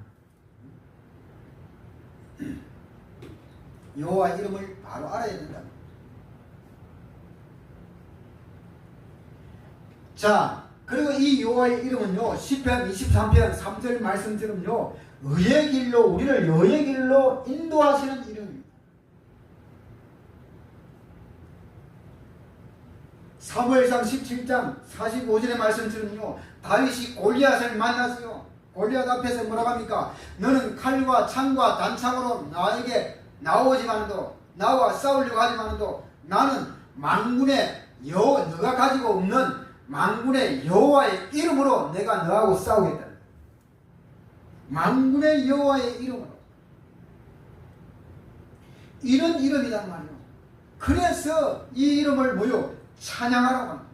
여호와의 이름을 바로 알아야 된다. 자, 그리고 이 여호와의 이름은요, 시편 23편 3절 말씀처럼요, 의의 길로, 우리를 의의 길로 인도하시는 이름입니다. 사무엘상 17장 45절의 말씀처럼요, 다윗이 골리앗을 만났어요. 골리앗 앞에서 뭐라고 합니까? 너는 칼과 창과 단창으로 나에게 나오지만도, 나와 싸우려고 하지만도 나는 만군의 너가 가지고 없는 만군의 여호와의 이름으로 내가 너하고 싸우겠다. 만군의 여호와의 이름으로. 이런 이름이란 말이에요. 그래서 이 이름을 뭐요? 찬양하라고 합니다.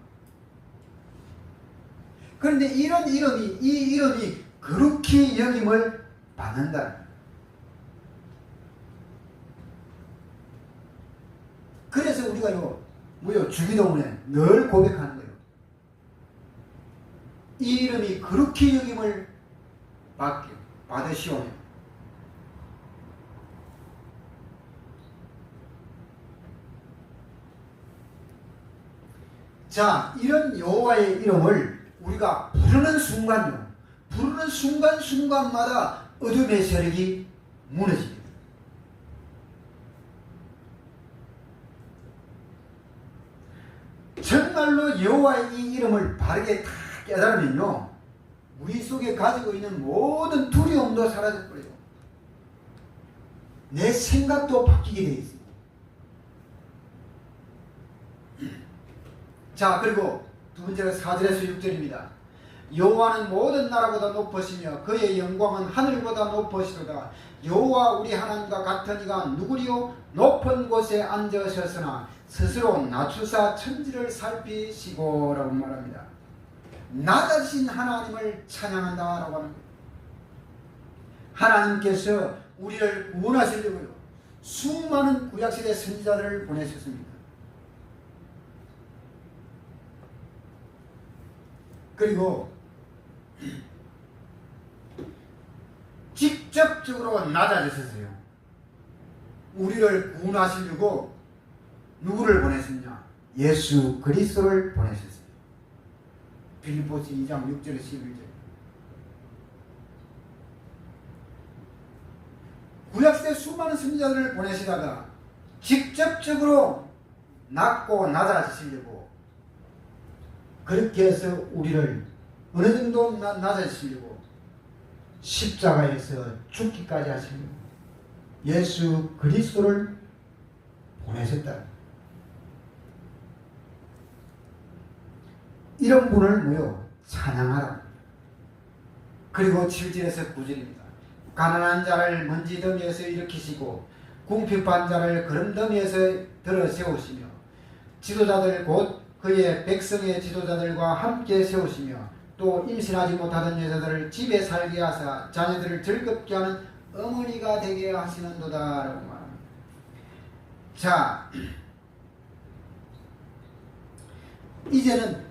그런데 이런 이름이, 이 이름이 그렇게 여김을 받는다. 그래서 우리가요, 뭐요? 주기도문에 늘 고백하는 거예요. 이 이름이 그렇게 여김을 받으시오며. 자, 이런 여호와의 이름을 우리가 부르는 순간마다 어둠의 세력이 무너집니다. 정말로 여호와의 이 이름을 바르게 다 깨달으면요, 우리 속에 가지고 있는 모든 두려움도 사라져버려요. 내 생각도 바뀌게 되어 있습니다. 자, 그리고 두 번째가 4절에서 6절입니다. 여호와는 모든 나라보다 높으시며 그의 영광은 하늘보다 높으시도다. 여호와 우리 하나님과 같은 이가 누구리요? 높은 곳에 앉으셨으나 스스로 낮추사 천지를 살피시고 라고 말합니다. 낮아진 하나님을 찬양한다 라고 합니다. 하나님께서 우리를 구원하시려고요, 수많은 구약시대 선지자들을 보내셨습니다. 그리고 직접적으로 낮아지셨어요. 우리를 구원하시려고 누구를 보내셨냐? 예수 그리스도를 보내셨어요. 빌립보서 2장 6절에 11절. 구약시대 수많은 선지자들을 보내시다가 직접적으로 낮고 낮아지시려고, 그렇게 해서 우리를 어느 정도 낮아지시려고 십자가에서 죽기까지 하시는 예수 그리스도를 보내셨다. 이런 분을 뭐요? 찬양하라. 그리고 7절에서 9절입니다. 가난한 자를 먼지 더미에서 일으키시고 궁핍한 자를 거름 더미에서 들어 세우시며 지도자들 곧 그의 백성의 지도자들과 함께 세우시며 또 임신하지 못하던 여자들을 집에 살게 하사 자녀들을 즐겁게 하는 어머니가 되게 하시는도다 라고 말합니다. 자, 이제는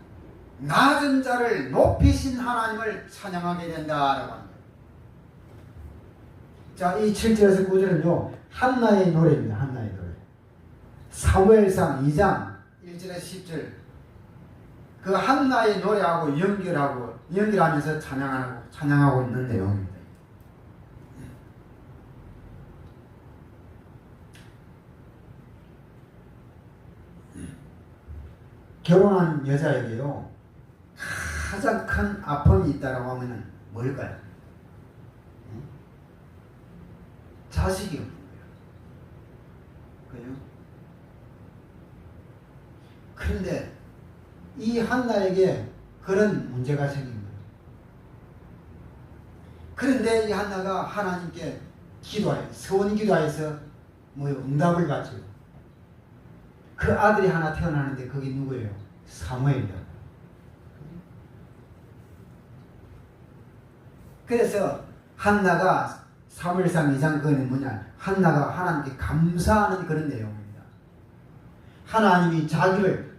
낮은 자를 높이신 하나님을 찬양하게 된다라고 합니다. 자, 이 7절에서 9절은요, 한나의 노래입니다. 한나의 노래. 사무엘상 2장 1절에서 10절. 그 한나의 노래하고 연결하면서 찬양하고 있는 내용입니다. 결혼한 여자에게요, 가장 큰 아픔이 있다라고 하면은 뭘까요? 자식이 없는 거예요. 그죠? 그런데 이 한나에게 그런 문제가 생긴 거예요. 그런데 이 한나가 하나님께 기도하여 서원 기도하여서 응답을 받죠. 그 아들이 하나 태어나는데 그게 누구예요? 사무엘이다. 그래서 한나가 사무엘상 2장 그거는 뭐냐? 한나가 하나님께 감사하는 그런 내용입니다. 하나님이 자기를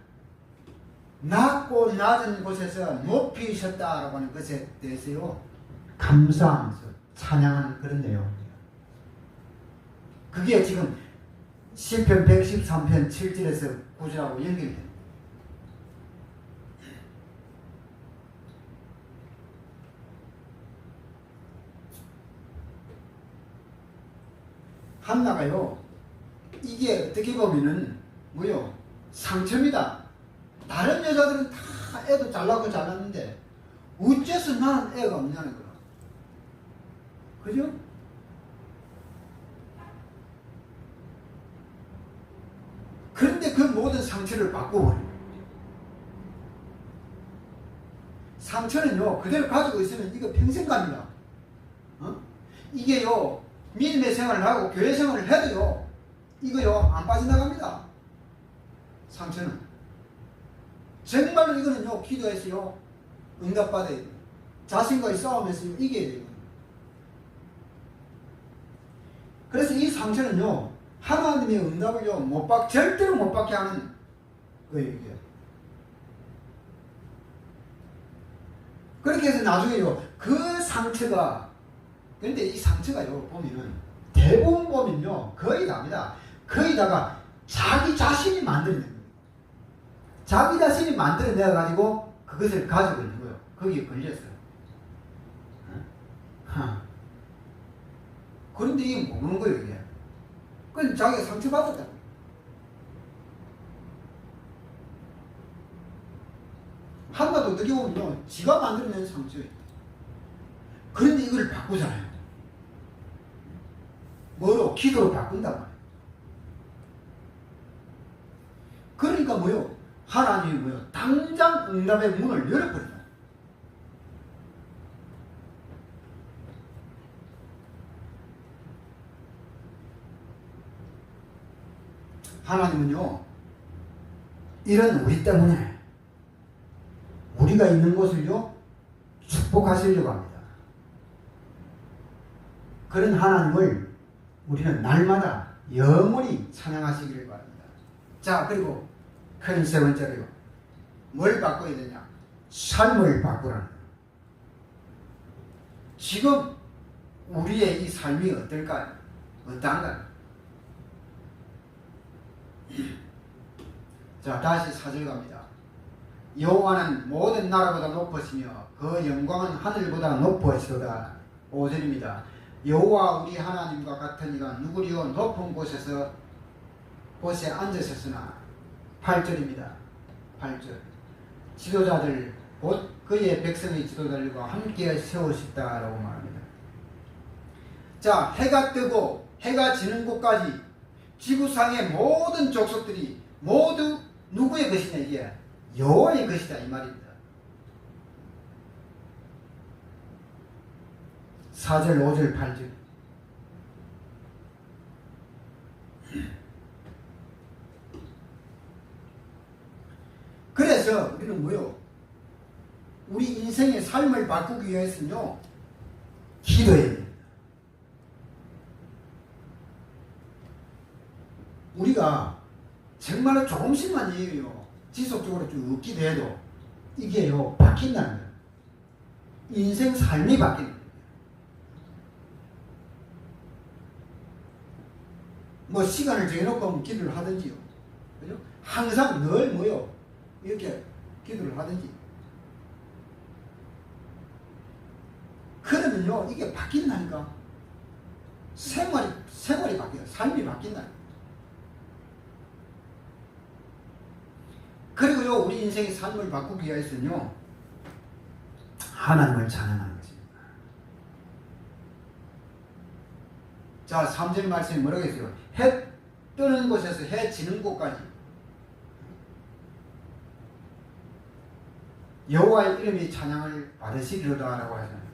낮고 낮은 곳에서 높이셨다라고 하는 것에 대해서요 감사하면서 찬양하는 그런 내용입니다. 그게 지금 시편 113편 7절에서 9절하고 연결됩니다. 한나가요 이게 어떻게 보면은 상처입니다. 다른 여자들은 다 애도 잘나고 잘났는데 어째서 나는 애가 없냐는 거야. 그죠? 그런데 그 모든 상처를 바꿔버려요. 상처는요 그대로 가지고 있으면 이거 평생 갑니다. 이게요 믿음의 생활을 하고 교회 생활을 해도요 이거요 안 빠져나갑니다. 상처는 정말로 이거는요 기도해서요 응답받아야 돼요. 자신과의 싸움에서 이겨야 돼요. 그래서 이 상처는요 하나님의 응답을요 절대로 못 받게 하는 거예요. 이게. 그렇게 해서 나중에요 그 상처가 그런데 이 상처가요 보면은 대부분 보면요 거의 답니다. 거의 다가 자기 자신이 만들어낸 거예요. 자기 자신이 만들어내 가지고 그것을 가지고 있는 거예요. 거기에 걸렸어요. 그런데 이게 모르는 거예요. 이게. 그건 자기가 상처받았다. 한나도 어떻게 보면요 지가 만들어낸 상처예요. 그런데 이걸 바꾸잖아요. 뭐로? 기도로 바꾼단 말이에요. 그러니까 하나님이 당장 응답의 문을 열어버려요. 하나님은요 이런 우리 때문에 우리가 있는 곳을요 축복하시려고 합니다. 그런 하나님을 우리는 날마다 영원히 찬양하시기를 바랍니다. 자, 그리고 큰 세 번째로요 뭘 바꿔야 되냐? 삶을 바꾸라는 거예요. 지금 우리의 이 삶이 어떨까요? 어떤가요? 자, 다시 4절 갑니다. 여호와는 모든 나라보다 높으시며 그 영광은 하늘보다 높으시도다. 5절입니다. 여호와 우리 하나님과 같은 이가 누구리요? 높은 곳에 앉으셨으나. 8절입니다. 8절. 지도자들 곧 그의 백성의 지도자들과 함께 세우셨다라고 말합니다. 자, 해가 뜨고 해가 지는 곳까지 지구상의 모든 족속들이 모두 누구의 것이냐? 이게 여호와의 것이다 이 말입니다. 4절, 5절, 8절. 그래서 우리는 우리 인생의 삶을 바꾸기 위해서는요 기도해야 됩니다. 우리가 정말로 조금씩만 지속적으로 쭉 기도해도 이게요 바뀐다는 거예요. 인생 삶이 바뀌는 거예요. 시간을 정해놓고 기도를 하든지요. 그죠? 항상 늘 이렇게 기도를 하든지. 그러면요 이게 바뀐다니까. 생활이 바뀌어요. 삶이 바뀐다. 그리고요 우리 인생의 삶을 바꾸기 위해서는요 하나님을 찬양하는 것입니다. 자, 3절 말씀이 뭐라고 했어요? 해 뜨는 곳에서 해 지는 곳까지 여호와의 이름이 찬양을 받으시리로다라고 하잖아요.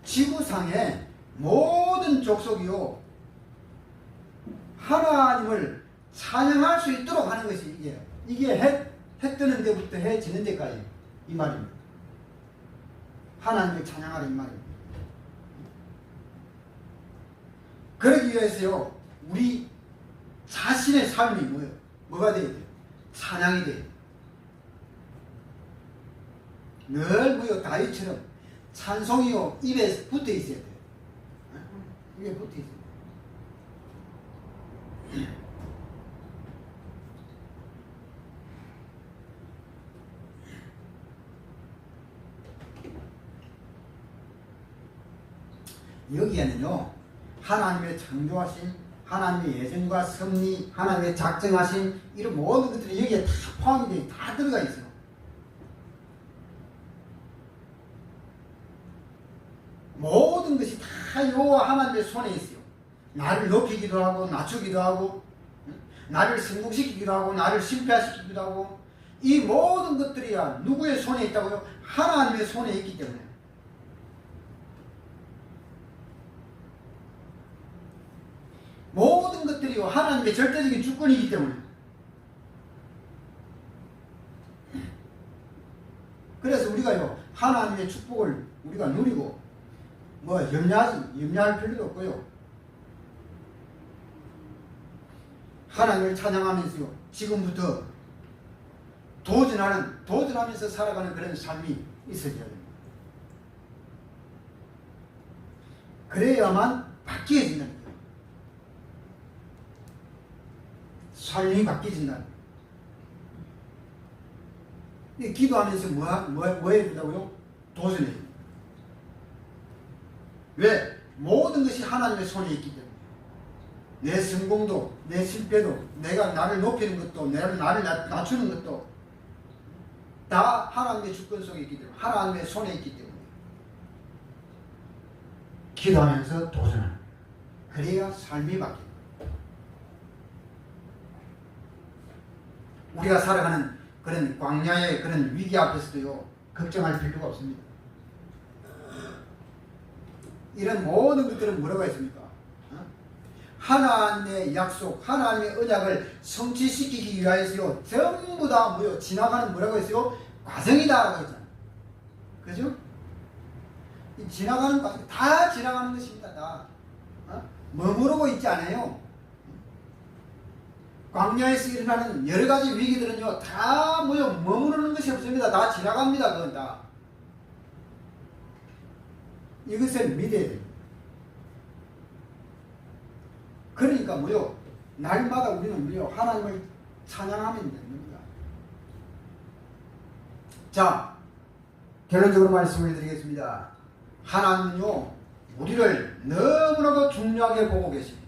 지구상의 모든 족속이요 하나님을 찬양할 수 있도록 하는 것이 이게 해 뜨는 데부터 해 지는 데까지 이 말입니다. 하나님을 찬양하라 이 말입니다. 그러기 위해서요 우리 자신의 삶이 뭐예요? 뭐가 돼야 돼요? 찬양이 돼요. 늘 뭐요 다윗처럼 찬송이요 입에 붙어 있어야 돼요. 입에 붙어 있어요. 여기에는요 하나님의 창조하신 하나님의 예정과 섭리 하나님의 작정하신 이런 모든 것들이 여기에 다 포함이 되어 다 들어가 있어요. 모든 것이 다 여호와 하나님의 손에 있어요. 나를 높이기도 하고 낮추기도 하고 나를 성공시키기도 하고 나를 실패시키기도 하고 이 모든 것들이야 누구의 손에 있다고요? 하나님의 손에 있기 때문에 모든 것들이요 하나님의 절대적인 주권이기 때문에 그래서 우리가요 하나님의 축복을 우리가 누리고 뭐 염려할 필요도 없고요 하나님을 찬양하면서요 지금부터 도전하면서 살아가는 그런 삶이 있어야 됩니다. 그래야만 바뀌어진다는 거예요. 삶이 바뀌어진다는 거예요. 기도하면서 뭐 해야 된다고요? 도전해야 됩니다. 왜? 모든 것이 하나님의 손에 있기 때문에 내 성공도 내 실패도 내가 나를 높이는 것도 나를 낮추는 것도 다 하나님의 주권 속에 있기 때문에 하나님의 손에 있기 때문에 기도하면서 도전하는 그래야 삶이 바뀝니다. 우리가 살아가는 그런 광야의 그런 위기 앞에서도요 걱정할 필요가 없습니다. 이런 모든 것들은 뭐라고 했습니까? 하나님의 약속, 하나님의 언약을 성취시키기 위하여서요 전부 다 뭐요 지나가는 뭐라고 했어요? 과정이다라고 했잖아요. 그죠? 이 지나가는 과정 다 지나가는 것입니다. 다 머무르고 있지 않아요. 광야에서 일어나는 여러 가지 위기들은요 다 뭐요 머무르는 것이 없습니다. 다 지나갑니다. 그건 다. 이것을 믿어야 돼요. 그러니까 뭐요 날마다 우리는 뭐요 하나님을 찬양하면 됩니다. 자 결론적으로 말씀을 드리겠습니다. 하나님은요 우리를 너무나도 중요하게 보고 계십니다.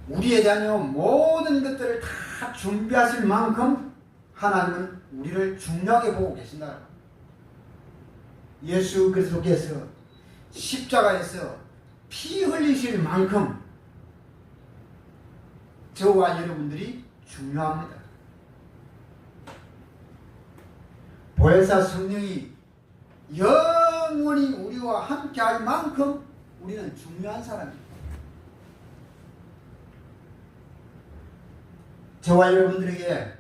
우리에 대한 모든 것들을 다 준비하실 만큼 하나님은 우리를 중요하게 보고 계신다. 예수 그리스도께서 십자가에서 피 흘리실 만큼 저와 여러분들이 중요합니다. 보혜사 성령이 영원히 우리와 함께 할 만큼 우리는 중요한 사람입니다. 저와 여러분들에게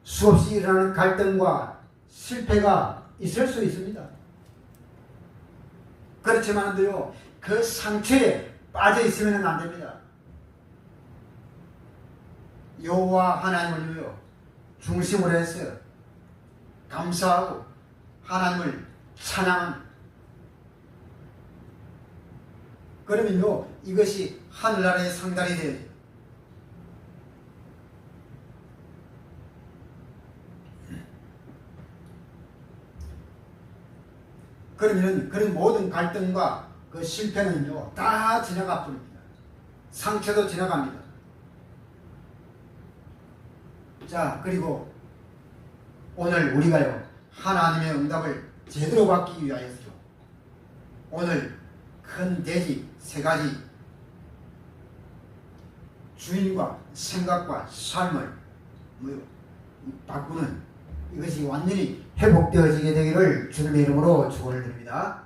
수없이 일어나는 갈등과 실패가 있을 수 있습니다. 그렇지만요 그 상처에 빠져 있으면 안 됩니다. 여호와 하나님을 위하여 중심으로 해서 감사하고 하나님을 찬양합니다. 그러면요 이것이 하늘나라의 상달이 되어야 돼요. 그러면 그런 모든 갈등과 그 실패는요 다 지나가 버립니다. 상처도 지나갑니다. 자 그리고 오늘 우리가요 하나님의 응답을 제대로 받기 위하여서 오늘 큰 대지 세 가지 주인과 생각과 삶을 바꾸는 이것이 완전히 회복되어지게 되기를 주님의 이름으로 축원을 드립니다.